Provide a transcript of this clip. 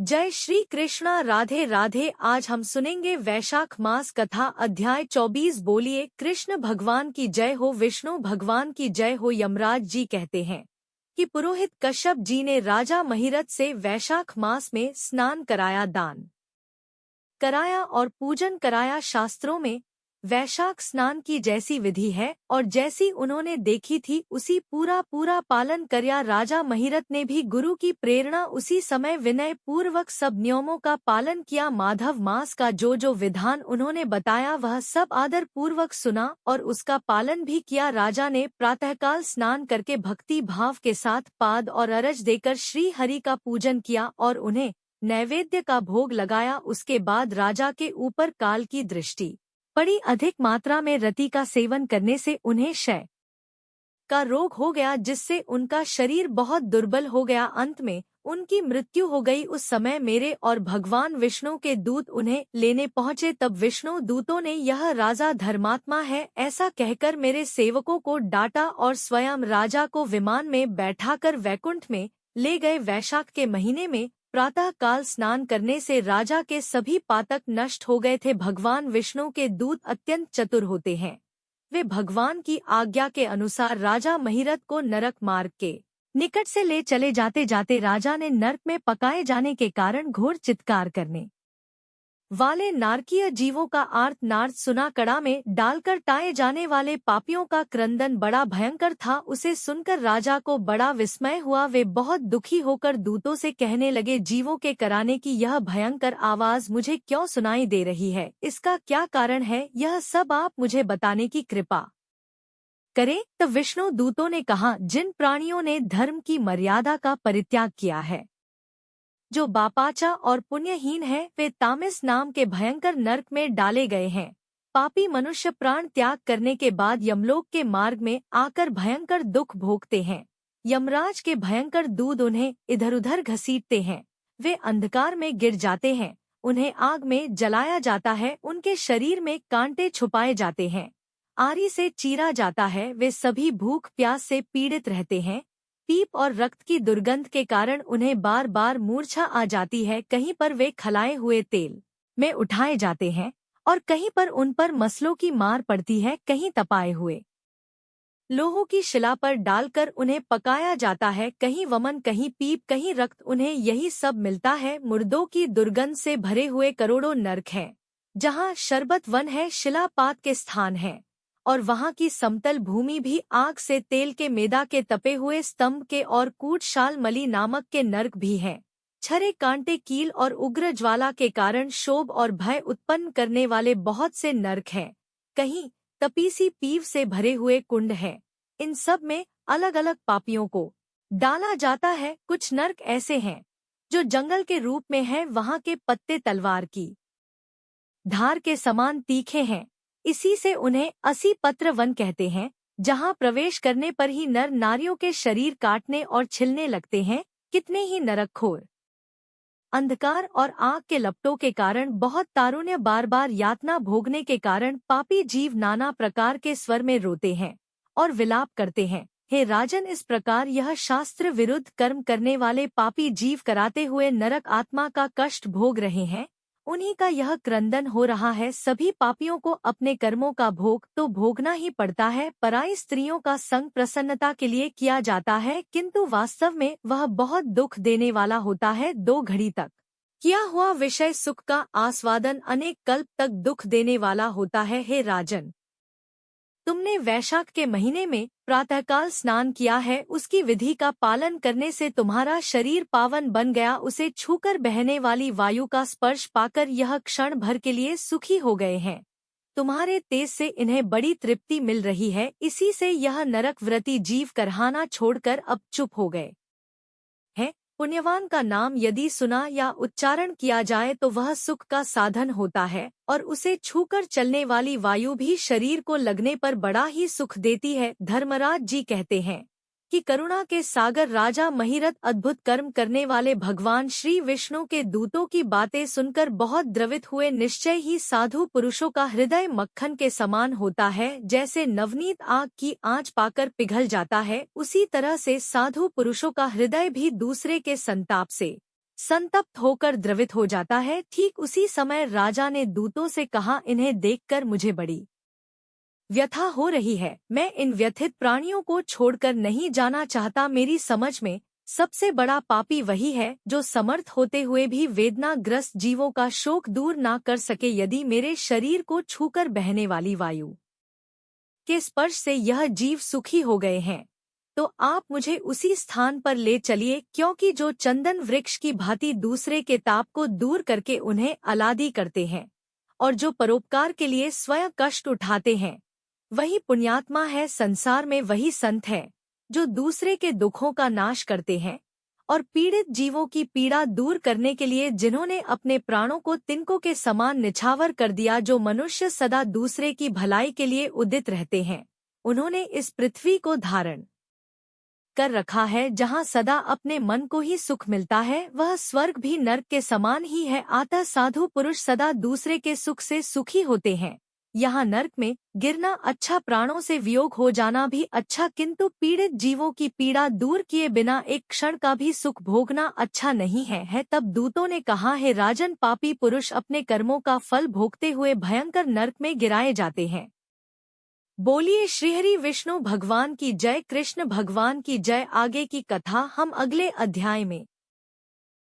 जय श्री कृष्णा। राधे राधे। आज हम सुनेंगे वैशाख मास कथा अध्याय 24। बोलिए कृष्ण भगवान की जय हो, विष्णु भगवान की जय हो। यमराज जी कहते हैं कि पुरोहित कश्यप जी ने राजा महिरथ से वैशाख मास में स्नान कराया, दान कराया और पूजन कराया। शास्त्रों में वैशाख स्नान की जैसी विधि है और जैसी उन्होंने देखी थी उसी पूरा पालन करया। राजा महिरथ ने भी गुरु की प्रेरणा उसी समय विनय पूर्वक सब नियमों का पालन किया। माधव मास का जो विधान उन्होंने बताया वह सब आदर पूर्वक सुना और उसका पालन भी किया। राजा ने प्रातःकाल स्नान करके भक्ति भाव के साथ पाद और अरज देकर श्री हरि का पूजन किया और उन्हें नैवेद्य का भोग लगाया। उसके बाद राजा के ऊपर काल की दृष्टि पड़ी। अधिक मात्रा में रति का सेवन करने से उन्हें क्षय का रोग हो गया, जिससे उनका शरीर बहुत दुर्बल हो गया। अंत में उनकी मृत्यु हो गई। उस समय मेरे और भगवान विष्णु के दूत उन्हें लेने पहुंचे। तब विष्णु दूतों ने यह राजा धर्मात्मा है ऐसा कहकर मेरे सेवकों को डांटा और स्वयं राजा को विमान में बैठाकर वैकुंठ में ले गए। वैशाख के महीने में प्रातः काल स्नान करने से राजा के सभी पातक नष्ट हो गए थे। भगवान विष्णु के दूत अत्यंत चतुर होते हैं। वे भगवान की आज्ञा के अनुसार राजा महिरथ को नरक मार्ग के निकट से ले चले जाते जाते राजा ने नरक में पकाए जाने के कारण घोर चित्कार करने वाले नारकीय जीवों का आर्त नाद सुना। कड़ा में डालकर टाए जाने वाले पापियों का क्रंदन बड़ा भयंकर था। उसे सुनकर राजा को बड़ा विस्मय हुआ। वे बहुत दुखी होकर दूतों से कहने लगे, जीवों के कराने की यह भयंकर आवाज मुझे क्यों सुनाई दे रही है? इसका क्या कारण है? यह सब आप मुझे बताने की कृपा करें। तब विष्णु दूतों ने कहा, जिन प्राणियों ने धर्म की मर्यादा का परित्याग किया है, जो बापाचा और पुण्यहीन है, वे तामिस नाम के भयंकर नरक में डाले गए हैं। पापी मनुष्य प्राण त्याग करने के बाद यमलोक के मार्ग में आकर भयंकर दुख भोगते हैं। यमराज के भयंकर दूत उन्हें इधर उधर घसीटते हैं। वे अंधकार में गिर जाते हैं, उन्हें आग में जलाया जाता है, उनके शरीर में कांटे छुपाए जाते हैं, आरी से चीरा जाता है। वे सभी भूख प्यास से पीड़ित रहते हैं। पीप और रक्त की दुर्गंध के कारण उन्हें बार बार मूर्छा आ जाती है। कहीं पर वे खलाए हुए तेल में उठाए जाते हैं और कहीं पर उन पर मसलों की मार पड़ती है। कहीं तपाए हुए लोहों की शिला पर डालकर उन्हें पकाया जाता है। कहीं वमन, कहीं पीप, कहीं रक्त, उन्हें यही सब मिलता है। मुर्दों की दुर्गंध से भरे हुए करोड़ों नरक हैं, जहाँ शरबत वन है, शिलापात के स्थान है और वहाँ की समतल भूमि भी आग से, तेल के मेदा के तपे हुए स्तंभ के और कूटशाल मली नामक के नरक भी हैं। छरे कांटे, कील और उग्र ज्वाला के कारण शोभ और भय उत्पन्न करने वाले बहुत से नरक हैं। कहीं तपीसी पीव से भरे हुए कुंड हैं। इन सब में अलग अलग पापियों को डाला जाता है। कुछ नरक ऐसे हैं जो जंगल के रूप में हैं, वहाँ के पत्ते तलवार की धार के समान तीखे हैं। इसी से उन्हें 80 पत्र वन कहते हैं, जहां प्रवेश करने पर ही नर नारियों के शरीर काटने और छिलने लगते हैं। कितने ही नरकखोर अंधकार और आग के लपटों के कारण, बहुत तारुण्य, बार बार यातना भोगने के कारण पापी जीव नाना प्रकार के स्वर में रोते हैं और विलाप करते हैं। हे राजन, इस प्रकार यह शास्त्र विरुद्ध कर्म करने वाले पापी जीव कराते हुए नरक आत्मा का कष्ट भोग रहे हैं। उन्हीं का यह क्रंदन हो रहा है। सभी पापियों को अपने कर्मों का भोग तो भोगना ही पड़ता है। पराई स्त्रियों का संग प्रसन्नता के लिए किया जाता है, किंतु वास्तव में वह बहुत दुख देने वाला होता है। 2 घड़ी तक किया हुआ विषय सुख का आस्वादन अनेक कल्प तक दुख देने वाला होता है। हे राजन, तुमने वैशाख के महीने में प्रातःकाल स्नान किया है, उसकी विधि का पालन करने से तुम्हारा शरीर पावन बन गया। उसे छूकर बहने वाली वायु का स्पर्श पाकर यह क्षण भर के लिए सुखी हो गए हैं। तुम्हारे तेज से इन्हें बड़ी तृप्ति मिल रही है। इसी से यह नरक व्रती जीव करहाना छोड़कर अब चुप हो गए हैं। पुण्यवान का नाम यदि सुना या उच्चारण किया जाए तो वह सुख का साधन होता है और उसे छूकर चलने वाली वायु भी शरीर को लगने पर बड़ा ही सुख देती है। धर्मराज जी कहते हैं कि करुणा के सागर राजा महिरथ अद्भुत कर्म करने वाले भगवान श्री विष्णु के दूतों की बातें सुनकर बहुत द्रवित हुए। निश्चय ही साधु पुरुषों का हृदय मक्खन के समान होता है। जैसे नवनीत आग की आंच पाकर पिघल जाता है, उसी तरह से साधु पुरुषों का हृदय भी दूसरे के संताप से संतप्त होकर द्रवित हो जाता है। ठीक उसी समय राजा ने दूतों से कहा, इन्हें देखकर मुझे बड़ी व्यथा हो रही है। मैं इन व्यथित प्राणियों को छोड़कर नहीं जाना चाहता। मेरी समझ में सबसे बड़ा पापी वही है जो समर्थ होते हुए भी वेदनाग्रस्त जीवों का शोक दूर ना कर सके। यदि मेरे शरीर को छूकर बहने वाली वायु के स्पर्श से यह जीव सुखी हो गए हैं, तो आप मुझे उसी स्थान पर ले चलिए, क्योंकि जो चंदन वृक्ष की भांति दूसरे के ताप को दूर करके उन्हें आह्लादी करते हैं और जो परोपकार के लिए स्वयं कष्ट उठाते हैं, वही पुण्यात्मा है। संसार में वही संत है जो दूसरे के दुखों का नाश करते हैं और पीड़ित जीवों की पीड़ा दूर करने के लिए जिन्होंने अपने प्राणों को तिनकों के समान निछावर कर दिया। जो मनुष्य सदा दूसरे की भलाई के लिए उदित रहते हैं, उन्होंने इस पृथ्वी को धारण कर रखा है। जहाँ सदा अपने मन को ही सुख मिलता है, वह स्वर्ग भी नर्क के समान ही है। अतः साधु पुरुष सदा दूसरे के सुख से सुखी होते हैं। यहाँ नर्क में गिरना अच्छा, प्राणों से वियोग हो जाना भी अच्छा, किंतु पीड़ित जीवों की पीड़ा दूर किए बिना एक क्षण का भी सुख भोगना अच्छा नहीं है। तब दूतों ने कहा, है राजन, पापी पुरुष अपने कर्मों का फल भोगते हुए भयंकर नर्क में गिराए जाते हैं। बोलिए श्रीहरि विष्णु भगवान की जय, कृष्ण भगवान की जय। आगे की कथा हम अगले अध्याय में